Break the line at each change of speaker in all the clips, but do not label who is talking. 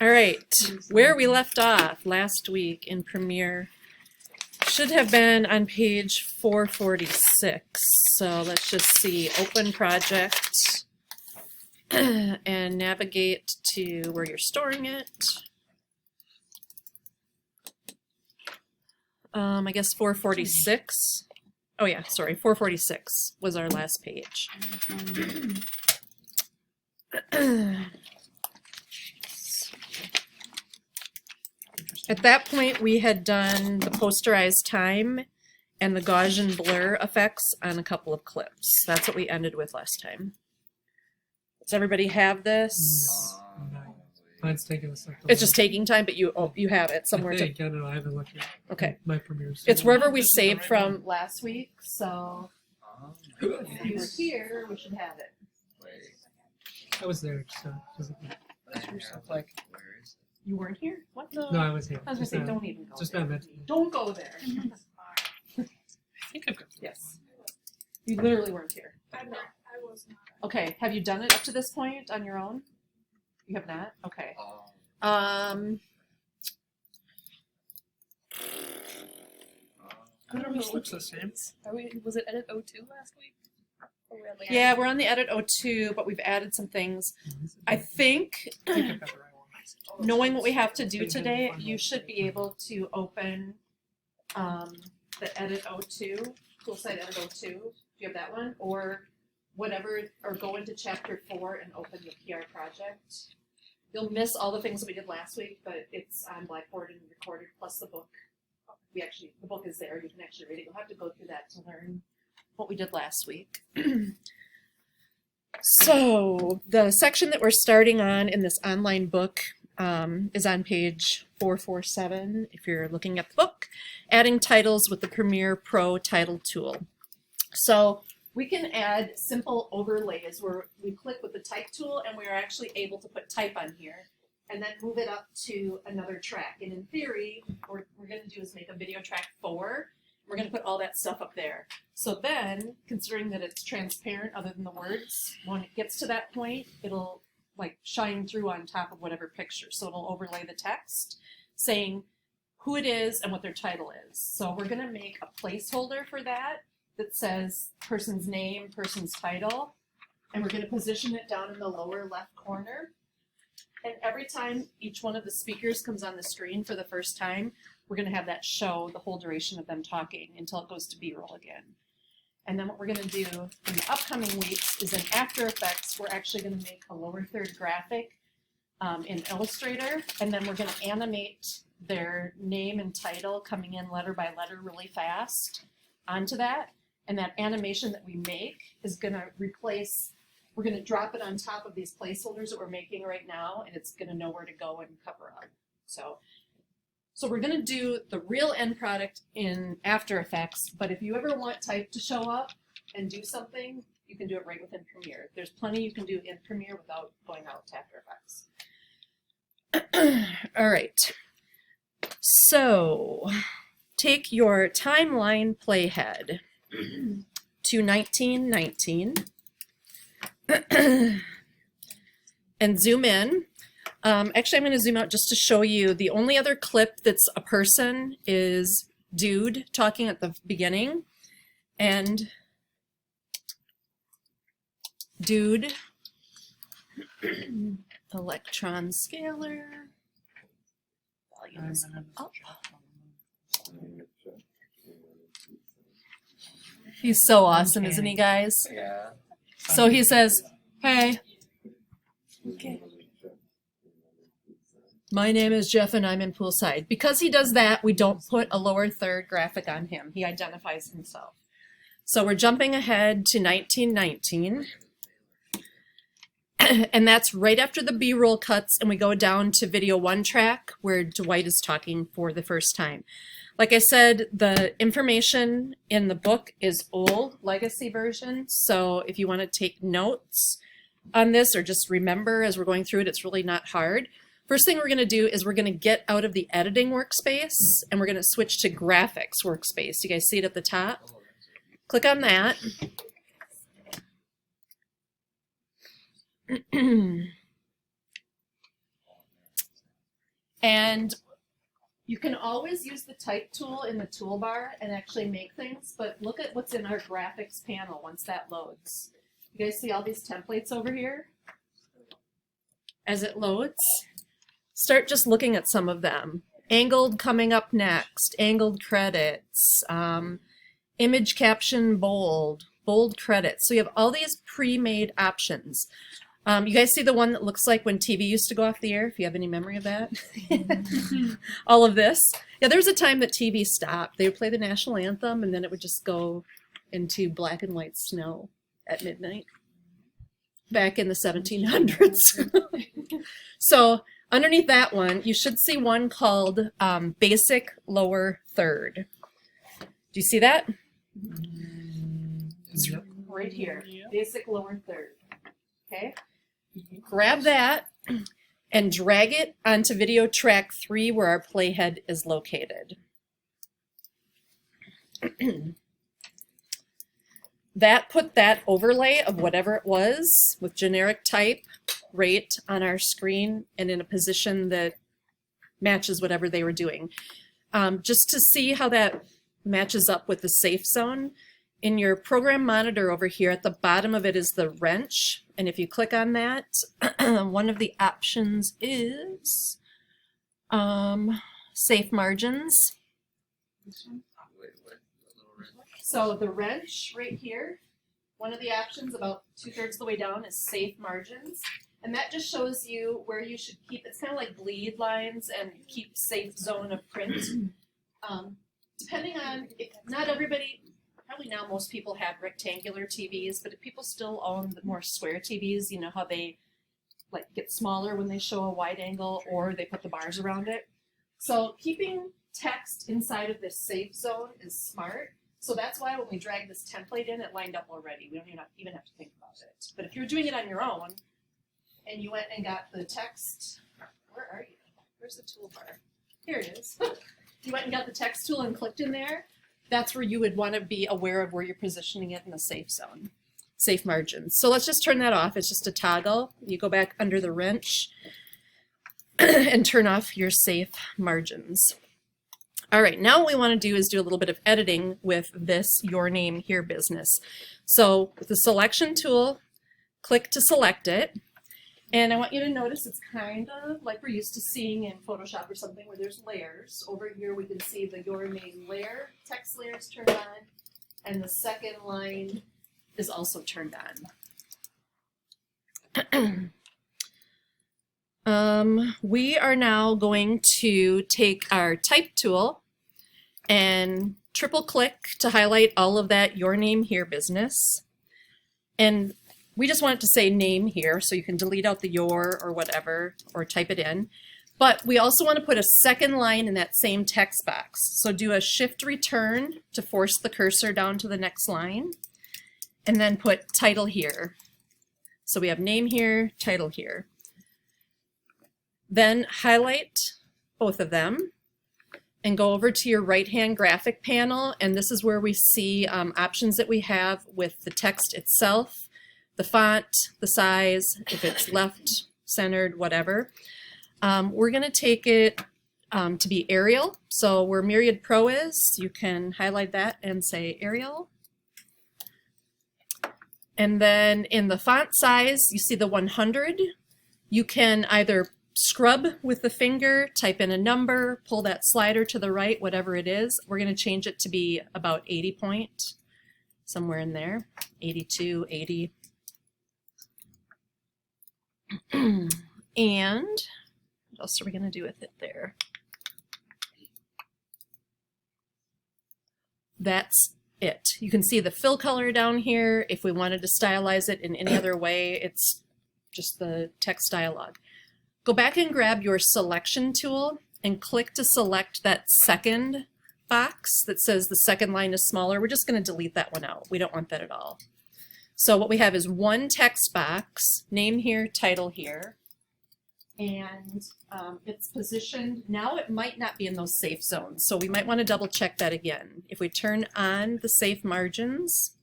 All right, where we left off last week in Premiere should have been on page 446. So let's just see, open project and navigate to where you're storing it. I guess 446. Oh yeah, sorry, 446 was our last page. At that point, we had done the posterized time and the Gaussian blur effects on a couple of clips. That's what we ended with last time. Does everybody have this?
Mine's taking a second.
It's just taking time, but you have it somewhere.
I think, I don't know, I haven't looked at
Okay.
my Premiere.
It's wherever we saved from last week, so if you were here, we should have it.
I was there, just physically.
You weren't here? What?
No, I was here.
I was gonna
Just
say,
not-
don't even go
Just
there.
not meant to.
Don't go there.
I think I've got.
Yes. You literally weren't here.
I was not.
Okay, have you done it up to this point on your own? You have not? Okay.
I don't know, it looks the same.
Was it edit 02 last week? Or we had, like,
Yeah, we're on the edit 02, but we've added some things. I think,
I think I've got the right one.
knowing what we have to do today, you should be able to open the edit 02, Toolsite edit 02. Do you have that one? Or whatever, or go into chapter 4 and open the PR project. You'll miss all the things that we did last week, but it's on Blackboard and recorded, plus the book. The book is there, you can actually read it. You'll have to go through that to learn what we did last week. So, the section that we're starting on in this online book is on page 447, if you're looking at the book, adding titles with the Premiere Pro title tool. So, we can add simple overlays where we click with the type tool and we're actually able to put type on here and then move it up to another track. And in theory, what we're going to do is make a video track 4. We're going to put all that stuff up there. So then, considering that it's transparent other than the words, when it gets to that point, it'll like shine through on top of whatever picture. So it'll overlay the text saying who it is and what their title is. So we're going to make a placeholder for that says person's name, person's title, and we're going to position it down in the lower left corner. And every time each one of the speakers comes on the screen for the first time, we're going to have that show the whole duration of them talking until it goes to B-roll again. And then what we're going to do in the upcoming weeks is in After Effects, we're actually going to make a lower third graphic in Illustrator, and then we're going to animate their name and title coming in letter by letter really fast onto that. And that animation that we make is going to replace, we're going to drop it on top of these placeholders that we're making right now, and it's going to know where to go and cover up. So we're going to do the real end product in After Effects, but if you ever want type to show up and do something, you can do it right within Premiere. There's plenty you can do in Premiere without going out to After Effects. All right. So take your timeline playhead to 1919 and zoom in. Actually, I'm going to zoom out just to show you the only other clip that's a person is Dude talking at the beginning. And Dude, electron scalar, volume is up. He's so awesome, isn't he, guys?
Yeah.
So he says, hey, okay. My name is Jeff and I'm in Poolside. Because he does that, we don't put a lower third graphic on him. He identifies himself. So we're jumping ahead to 1919. And that's right after the B-roll cuts, and we go down to video 1 track where Dwight is talking for the first time. Like I said, the information in the book is old legacy version. So if you want to take notes on this or just remember as we're going through it, it's really not hard. First thing we're going to do is we're going to get out of the editing workspace and we're going to switch to graphics workspace. You guys see it at the top? Click on that. And you can always use the type tool in the toolbar and actually make things, but look at what's in our graphics panel once that loads. You guys see all these templates over here? As it loads, start just looking at some of them. Angled coming up next, angled credits, image caption bold, bold credits. So you have all these pre-made options. You guys see the one that looks like when TV used to go off the air, if you have any memory of that? All of this. Yeah, there was a time that TV stopped. They would play the national anthem and then it would just go into black and white snow at midnight back in the 1700s. So underneath that one, you should see one called Basic Lower Third. Do you see that? It's right here.
Yep.
Basic Lower Third. Okay? Grab that and drag it onto video track 3 where our playhead is located. That put that overlay of whatever it was with generic type right on our screen and in a position that matches whatever they were doing. Just to see how that matches up with the safe zone, in your program monitor over here at the bottom of it is the wrench. And if you click on that, one of the options is safe margins. So the wrench right here, one of the options about 2/3 of the way down is safe margins. And that just shows you where you should keep, it's kind of like bleed lines and keep safe zone of print. Depending on, if not everybody, probably now most people have rectangular TVs, but if people still own the more square TVs, you know how they like get smaller when they show a wide angle or they put the bars around it. So keeping text inside of this safe zone is smart. So that's why when we drag this template in, it lined up already. We don't even have to think about it. But if you're doing it on your own and you went and got the text, where are you? Where's the toolbar? Here it is. You went and got the text tool and clicked in there. That's where you would want to be aware of where you're positioning it in the safe zone, safe margins. So let's just turn that off. It's just a toggle. You go back under the wrench and turn off your safe margins. All right, now what we want to do is do a little bit of editing with this Your Name Here business. So with the selection tool, click to select it. And I want you to notice it's kind of like we're used to seeing in Photoshop or something where there's layers. Over here we can see the Your Name layer, text layer is turned on, and the second line is also turned on. We are now going to take our type tool and triple click to highlight all of that Your Name Here business. And we just want it to say name here, so you can delete out the your or whatever, or type it in. But we also want to put a second line in that same text box. So do a shift return to force the cursor down to the next line, and then put title here. So we have name here, title here. Then highlight both of them and go over to your right-hand graphic panel, and this is where we see options that we have with the text itself, the font, the size, if it's left, centered, whatever. We're going to take it to be Arial. So where Myriad Pro is, you can highlight that and say Arial. And then in the font size, you see the 100. You can either scrub with the finger, type in a number, pull that slider to the right, whatever it is. We're going to change it to be about 80 point, somewhere in there, 82, 80. And what else are we going to do with it there? That's it. You can see the fill color down here. If we wanted to stylize it in any other way, it's just the text dialog. Go back and grab your selection tool and click to select that second box that says the second line is smaller. We're just going to delete that one out. We don't want that at all. So what we have is one text box, name here, title here, and it's positioned. Now it might not be in those safe zones, so we might want to double check that again. If we turn on the safe margins,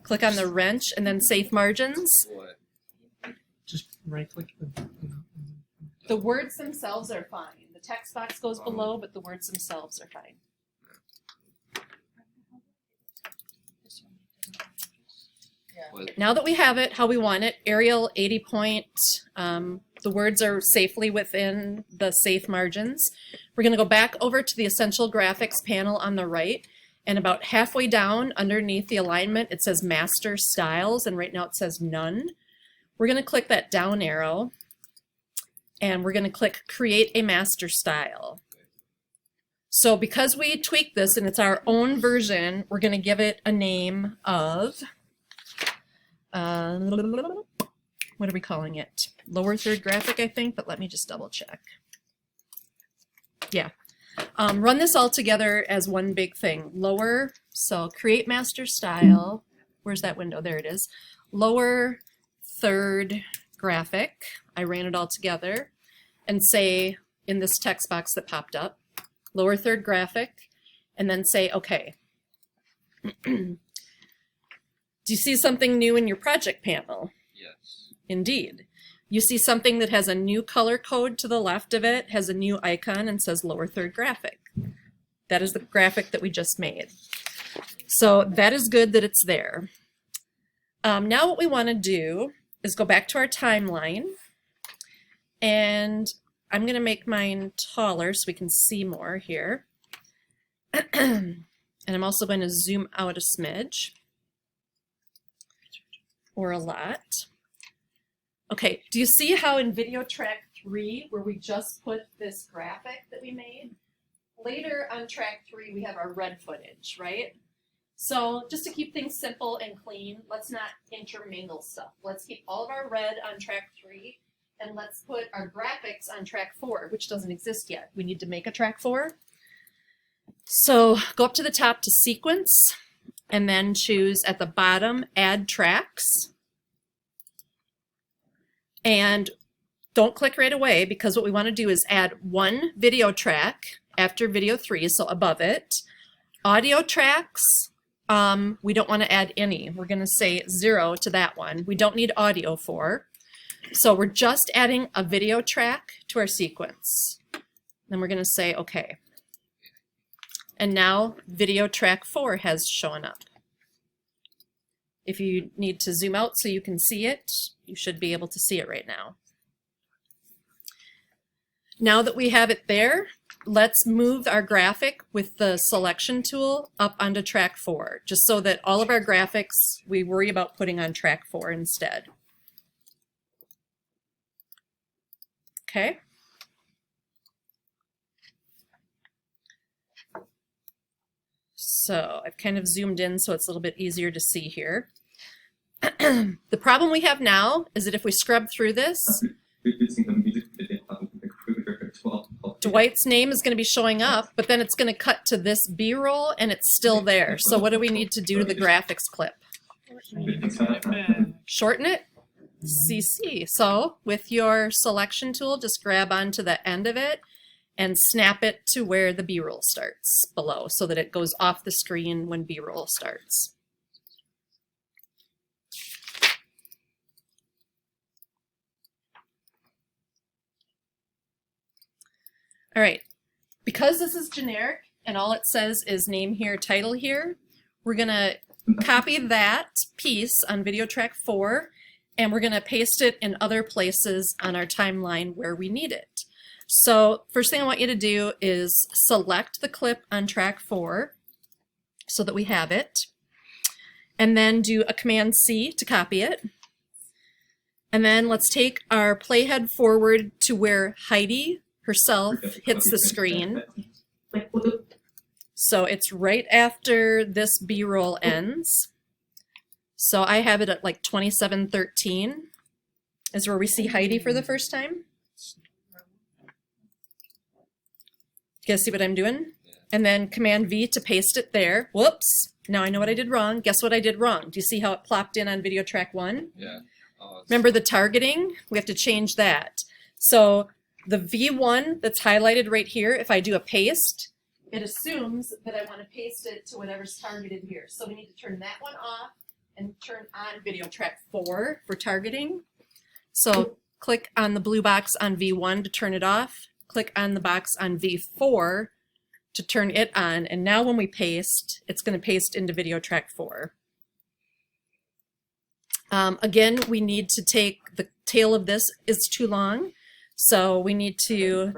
click on the wrench and then safe margins.
Just right click the
The words themselves are fine. The text box goes below, but the words themselves are fine. Now that we have it how we want it, Arial 80 point, the words are safely within the safe margins. We're going to go back over to the Essential Graphics panel on the right, and about halfway down underneath the alignment it says Master Styles, and right now it says None. We're going to click that down arrow, and we're going to click Create a Master Style. So because we tweaked this and it's our own version, we're going to give it a name of what are we calling it? Lower third graphic, I think, but let me just double check. Yeah. Run this all together as one big thing. Lower, so create master style. Where's that window? There it is. Lower third graphic. I ran it all together and say in this text box that popped up, lower third graphic, and then say okay. Do you see something new in your project panel?
Yes.
Indeed. You see something that has a new color code to the left of it, has a new icon, and says lower third graphic. That is the graphic that we just made. So that is good that it's there. Now what we want to do is go back to our timeline, and I'm going to make mine taller so we can see more here. And I'm also going to zoom out a smidge. Or a lot. Okay, do you see how in video track 3, where we just put this graphic that we made, later on track 3 we have our red footage, right? So just to keep things simple and clean, let's not intermingle stuff. Let's keep all of our red on track 3, and let's put our graphics on track 4, which doesn't exist yet. We need to make a track 4. So go up to the top to sequence, and then choose at the bottom, add tracks. And don't click right away, because what we want to do is add one video track after video 3, so above it. Audio tracks, we don't want to add any. We're going to say 0 to that one. We don't need audio for. So we're just adding a video track to our sequence. Then we're going to say okay. And now video track 4 has shown up. If you need to zoom out so you can see it, you should be able to see it right now. Now that we have it there, let's move our graphic with the selection tool up onto track 4, just so that all of our graphics we worry about putting on track 4 instead. Okay. So I've kind of zoomed in so it's a little bit easier to see here. The problem we have now is that if we scrub through this, Dwight's name is going to be showing up, but then it's going to cut to this B-roll and it's still there. So what do we need to do to the graphics clip? Shorten it? CC. So with your selection tool, just grab onto the end of it and snap it to where the B-roll starts below so that it goes off the screen when B-roll starts. All right, because this is generic and all it says is name here, title here, we're gonna copy that piece on video track 4 and we're gonna paste it in other places on our timeline where we need it. So first thing I want you to do is select the clip on track 4 so that we have it, and then do a Command C to copy it. And then let's take our playhead forward to where Heidi herself hits the screen. So it's right after this B-roll ends. So I have it at like 27:13 is where we see Heidi for the first time. You guys see what I'm doing? And then Command V to paste it there. Whoops. Now I know what I did wrong. Guess what I did wrong? Do you see how it plopped in on video track 1?
Yeah.
Remember the targeting? We have to change that. So the V1 that's highlighted right here, if I do a paste, it assumes that I want to paste it to whatever's targeted here. So we need to turn that one off and turn on video track 4 for targeting. So click on the blue box on V1 to turn it off, click on the box on V4 to turn it on, and now when we paste, it's going to paste into video track 4. Again, we need to take the tail of this is too long, so we need to,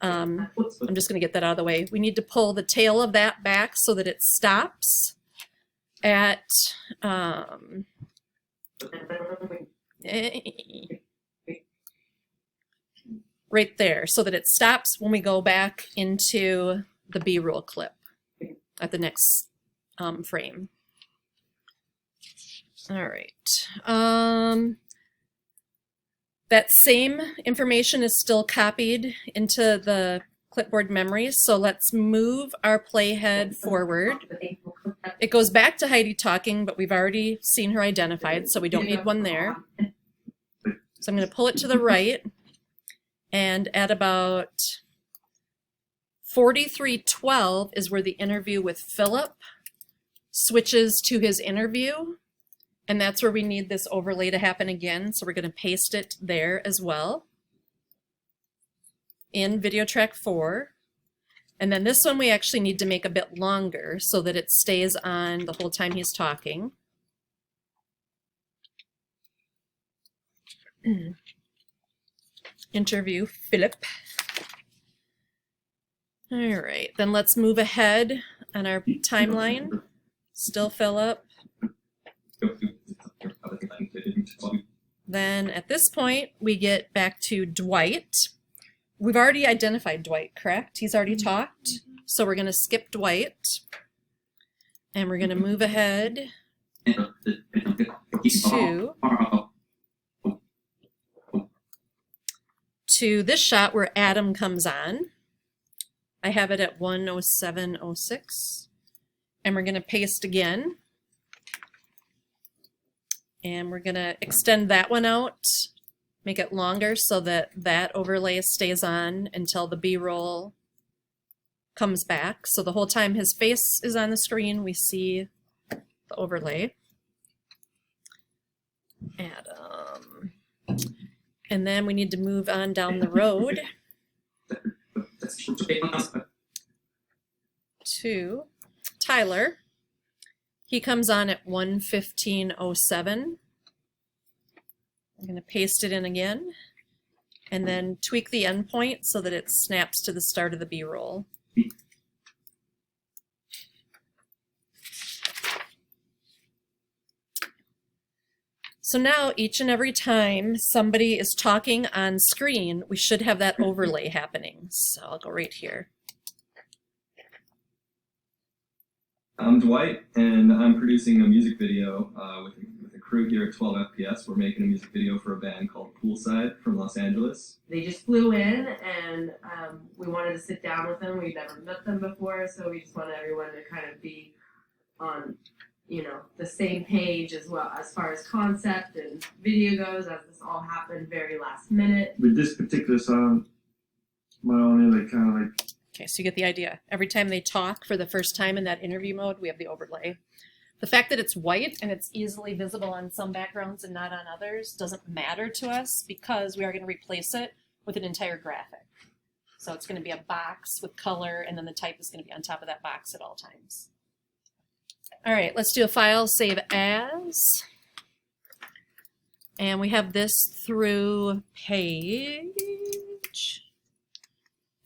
I'm just going to get that out of the way. We need to pull the tail of that back so that it stops at, right there, so that it stops when we go back into the B-roll clip at the next frame. All right. That same information is still copied into the clipboard memory, so let's move our playhead forward. It goes back to Heidi talking, but we've already seen her identified, so we don't need one there. So I'm going to pull it to the right, and at about 43:12 is where the interview with Philip switches to his interview, and that's where we need this overlay to happen again, so we're going to paste it there as well in video track 4. And then this one we actually need to make a bit longer so that it stays on the whole time he's talking. Interview Philip. All right, then let's move ahead on our timeline. Still Philip. Then at this point, we get back to Dwight. We've already identified Dwight, correct? He's already talked. So we're going to skip Dwight. And we're going to move ahead to this shot where Adam comes on. I have it at 1:07:06. And we're going to paste again. And we're going to extend that one out, make it longer so that that overlay stays on until the B-roll comes back. So the whole time his face is on the screen, we see the overlay. Adam. And then we need to move on down the road to Tyler. He comes on at 1:15:07. I'm going to paste it in again and then tweak the endpoint so that it snaps to the start of the B-roll. So now each and every time somebody is talking on screen, we should have that overlay happening. So I'll go right here.
I'm Dwight, and I'm producing a music video with a crew here at 12 FPS. We're making a music video for a band called Poolside from Los Angeles.
They just flew in, and we wanted to sit down with them. We'd never met them before, so we just wanted everyone to kind of be on, you know, the same page as well as far as concept and video goes, as this all happened very last minute.
With this particular song, my only kind of
Okay, so you get the idea. Every time they talk for the first time in that interview mode, we have the overlay. The fact that it's white and it's easily visible on some backgrounds and not on others doesn't matter to us because we are going to replace it with an entire graphic. So it's going to be a box with color, and then the type is going to be on top of that box at all times. All right, let's do a file, save as. And we have this through page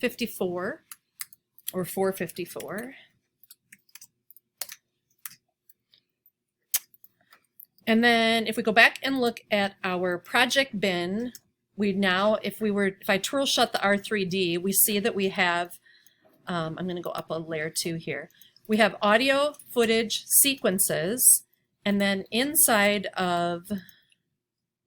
54. Or 454. And then if we go back and look at our project bin, we now, if I twirl shut the R3D, we see that we have, I'm going to go up a layer 2 here. We have audio, footage, sequences, and then inside of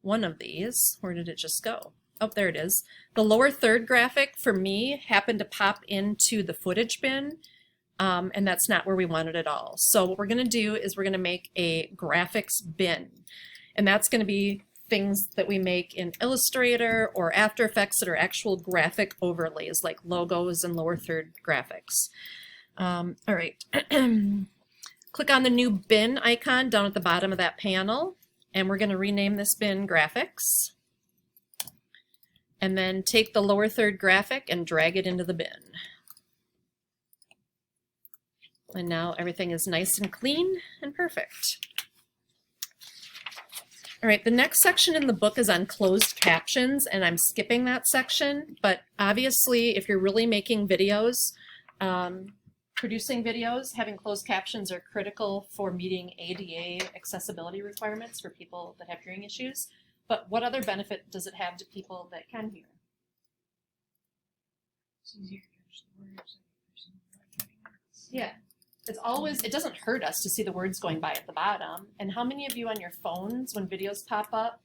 one of these, where did it just go? Oh, there it is. The lower third graphic for me happened to pop into the footage bin, and that's not where we want it at all. So what we're going to do is we're going to make a graphics bin, and that's going to be things that we make in Illustrator or After Effects that are actual graphic overlays like logos and lower third graphics. All right. Click on the new bin icon down at the bottom of that panel, and we're going to rename this bin Graphics. and then take the lower third graphic and drag it into the bin. And now everything is nice and clean and perfect. All right, the next section in the book is on closed captions, and I'm skipping that section, but obviously if you're really making videos, producing videos, having closed captions are critical for meeting ADA accessibility requirements for people that have hearing issues. But what other benefit does it have to people that can hear? Yeah. It doesn't hurt us to see the words going by at the bottom. And how many of you on your phones, when videos pop up,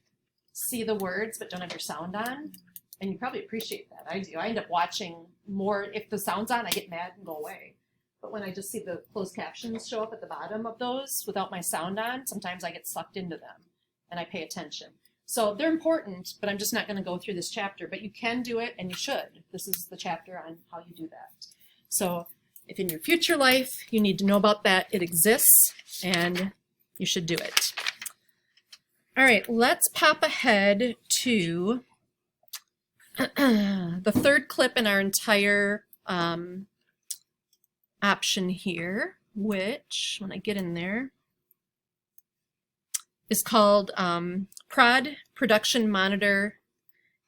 see the words but don't have your sound on? And you probably appreciate that. I do. I end up watching more. If the sound's on, I get mad and go away. But when I just see the closed captions show up at the bottom of those without my sound on, sometimes I get sucked into them and I pay attention. So they're important, but I'm just not going to go through this chapter. But you can do it, and you should. This is the chapter on how you do that. So if in your future life you need to know about that, it exists, and you should do it. All right, let's pop ahead to the third clip in our entire option here, which, when I get in there, is called Prod Production Monitor.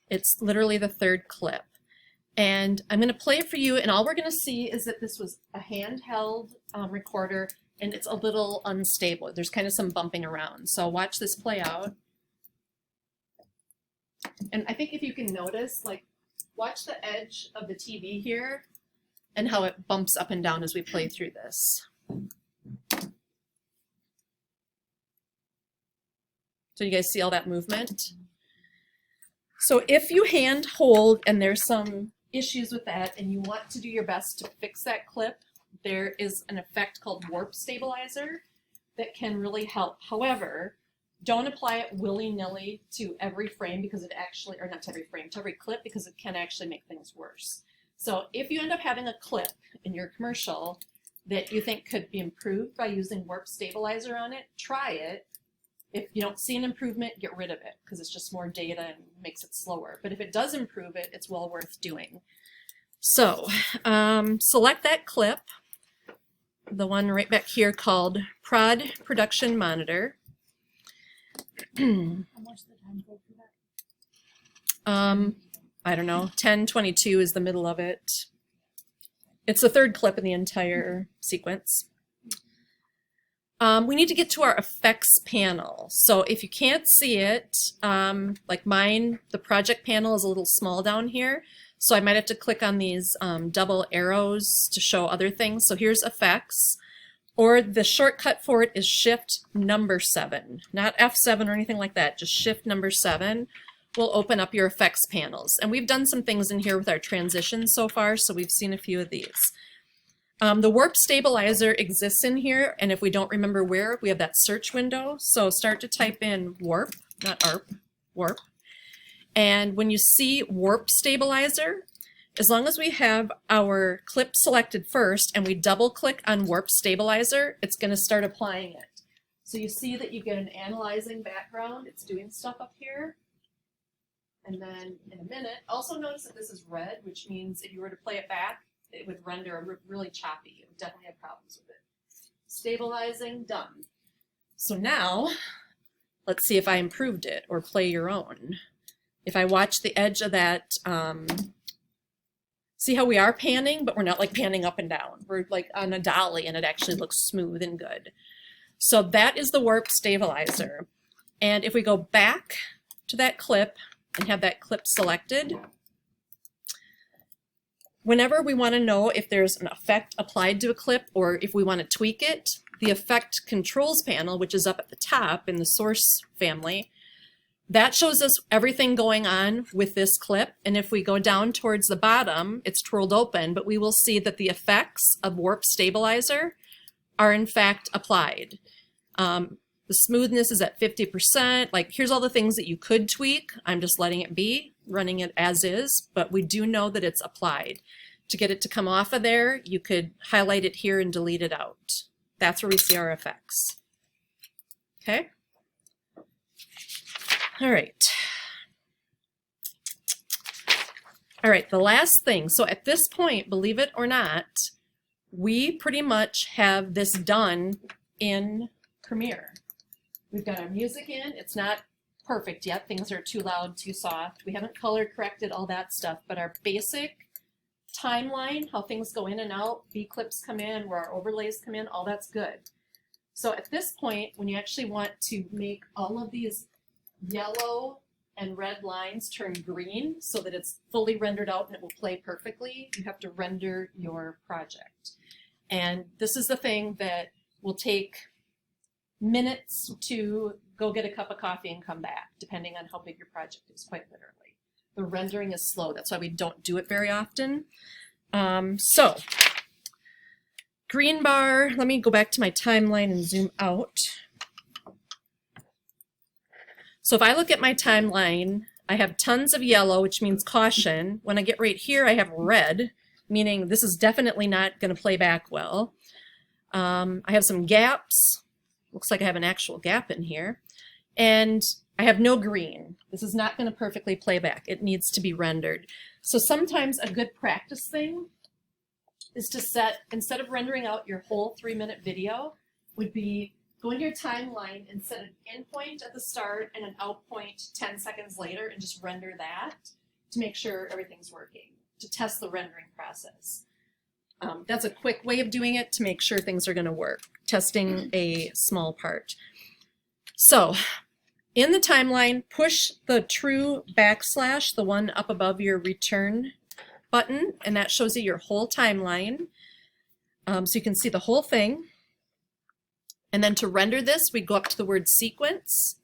It's literally the third clip. And I'm going to play it for you, and all we're going to see is that this was a handheld recorder, and it's a little unstable. There's kind of some bumping around. So watch this play out. And I think if you can notice, like, watch the edge of the TV here and how it bumps up and down as we play through this. So you guys see all that movement? So if you hand hold and there's some issues with that and you want to do your best to fix that clip, there is an effect called warp stabilizer that can really help. However, don't apply it willy-nilly to every frame because it actually, or not to every frame, to every clip, because it can actually make things worse. So if you end up having a clip in your commercial that you think could be improved by using warp stabilizer on it, try it. If you don't see an improvement, get rid of it because it's just more data and makes it slower. But if it does improve it, it's well worth doing. So select that clip, the one right back here called Prod Production Monitor.
How much of the time go for that?
I don't know, 10:22 is the middle of it. It's the third clip in the entire sequence. We need to get to our effects panel. So if you can't see it, like mine, the project panel is a little small down here. So I might have to click on these double arrows to show other things. So here's effects, or the shortcut for it is Shift number 7, not F7 or anything like that, just Shift number 7 will open up your effects panels. And we've done some things in here with our transitions so far, so we've seen a few of these. The warp stabilizer exists in here, and if we don't remember where, we have that search window. So start to type in warp, not ARP, warp. And when you see warp stabilizer, as long as we have our clip selected first and we double click on warp stabilizer, it's going to start applying it. So you see that you get an analyzing background. It's doing stuff up here. And then in a minute, also notice that this is red, which means if you were to play it back, it would render really choppy. It would definitely have problems with it. Stabilizing, done. So now, let's see if I improved it or play your own. If I watch the edge of that, see how we are panning, but we're not like panning up and down. We're like on a dolly and it actually looks smooth and good. So that is the warp stabilizer. And if we go back to that clip and have that clip selected, whenever we want to know if there's an effect applied to a clip or if we want to tweak it, the effect controls panel, which is up at the top in the source family, that shows us everything going on with this clip. And if we go down towards the bottom, it's twirled open, but we will see that the effects of warp stabilizer are in fact applied. The smoothness is at 50%. Like, here's all the things that you could tweak. I'm just letting it be, running it as is, but we do know that it's applied. To get it to come off of there, you could highlight it here and delete it out. That's where we see our effects. Okay? All right. All right, the last thing. So at this point, believe it or not, we pretty much have this done in Premiere. We've got our music in. It's not perfect yet. Things are too loud, too soft. We haven't color corrected all that stuff, but our basic timeline, how things go in and out, V-clips come in, where our overlays come in, all that's good. So at this point, when you actually want to make all of these yellow and red lines turn green so that it's fully rendered out and it will play perfectly, you have to render your project. And this is the thing that will take minutes to go get a cup of coffee and come back, depending on how big your project is, quite literally. The rendering is slow. That's why we don't do it very often. So, green bar, let me go back to my timeline and zoom out. So if I look at my timeline, I have tons of yellow, which means caution. When I get right here, I have red, meaning this is definitely not going to play back well. I have some gaps. Looks like I have an actual gap in here. And I have no green. This is not going to perfectly play back. It needs to be rendered. So sometimes a good practice thing is to set, instead of rendering out your whole 3-minute video, would be go into your timeline and set an in point at the start and an out point 10 seconds later and just render that to make sure everything's working, to test the rendering process. That's a quick way of doing it to make sure things are going to work, testing a small part. So in the timeline, push the true backslash, the one up above your return button, and that shows you your whole timeline. So you can see the whole thing. And then to render this, we go up to the word sequence,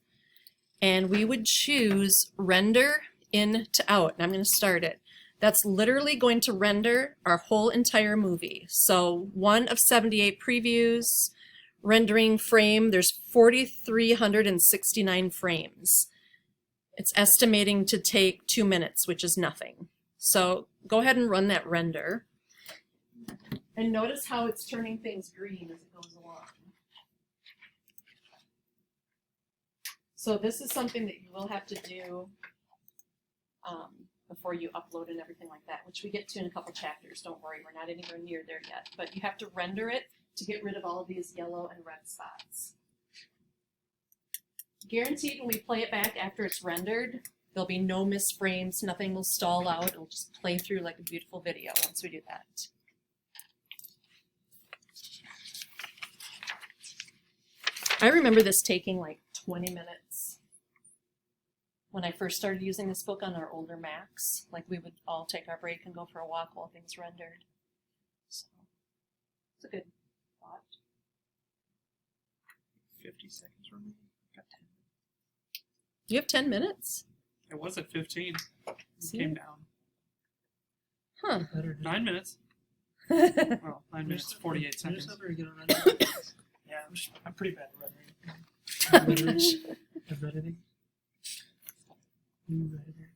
and we would choose render in to out. And I'm going to start it. That's literally going to render our whole entire movie. So 1 of 78 previews, rendering frame, there's 4,369 frames. It's estimating to take 2 minutes, which is nothing. So go ahead and run that render. And notice how it's turning things green as it goes along. So this is something that you will have to do before you upload and everything like that, which we get to in a couple chapters. Don't worry, we're not anywhere near there yet. But you have to render it to get rid of all of these yellow and red spots. Guaranteed when we play it back after it's rendered, there'll be no missed frames, nothing will stall out. It'll just play through like a beautiful video once we do that. I remember this taking like 20 minutes when I first started using this book on our older Macs. Like we would all take our break and go for a walk while things rendered. So it's a good thought.
50 seconds remaining. Got 10.
Do you have 10 minutes?
It was at 15. It
See?
came down.
Huh.
Better 9 minutes.
Oh,
Well, 9 minutes, 48 seconds.
Not very good at rendering.
Yeah, I'm pretty bad at rendering. Of editing. New editor.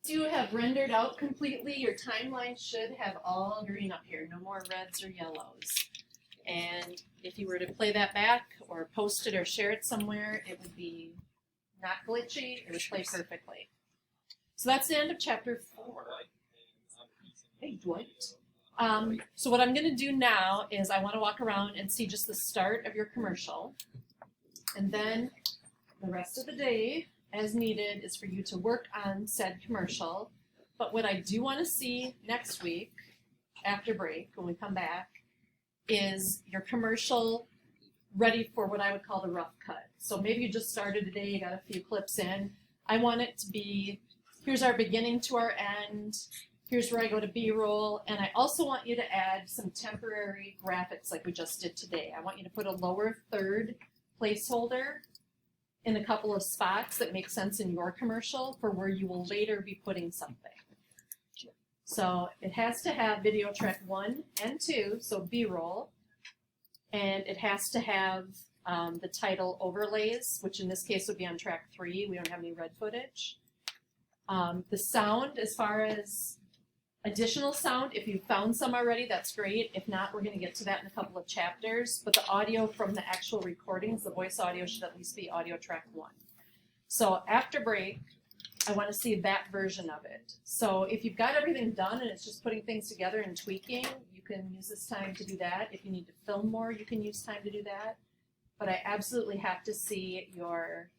You have rendered out completely. Your timeline should have all green up here, no more reds or yellows. And if you were to play that back or post it or share it somewhere, it would be not glitchy, it would play perfectly. So that's the end of chapter 4. Hey, Dwight. So what I'm going to do now is I want to walk around and see just the start of your commercial. And then the rest of the day, as needed, is for you to work on said commercial. But what I do want to see next week, after break, when we come back, is your commercial ready for what I would call the rough cut. So maybe you just started today, you got a few clips in. I want it to be, here's our beginning to our end, here's where I go to B-roll, and I also want you to add some temporary graphics like we just did today. I want you to put a lower third placeholder in a couple of spots that make sense in your commercial for where you will later be putting something. So it has to have video track 1 and 2, so B-roll, and it has to have the title overlays, which in this case would be on track 3. We don't have any red footage. The sound, as far as additional sound, if you found some already, that's great. If not, we're going to get to that in a couple of chapters. But the audio from the actual recordings, the voice audio, should at least be audio track 1. So after break, I want to see that version of it. So if you've got everything done and it's just putting things together and tweaking, you can use this time to do that. If you need to film more, you can use time to do that. But I absolutely have to see where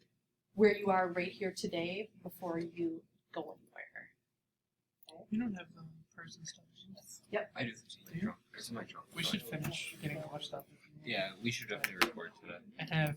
you are right here today before you go anywhere.
You don't have the person stuff.
I do. It's in my trunk.
We should finish getting all our stuff.
Yeah, we should definitely record today.
And have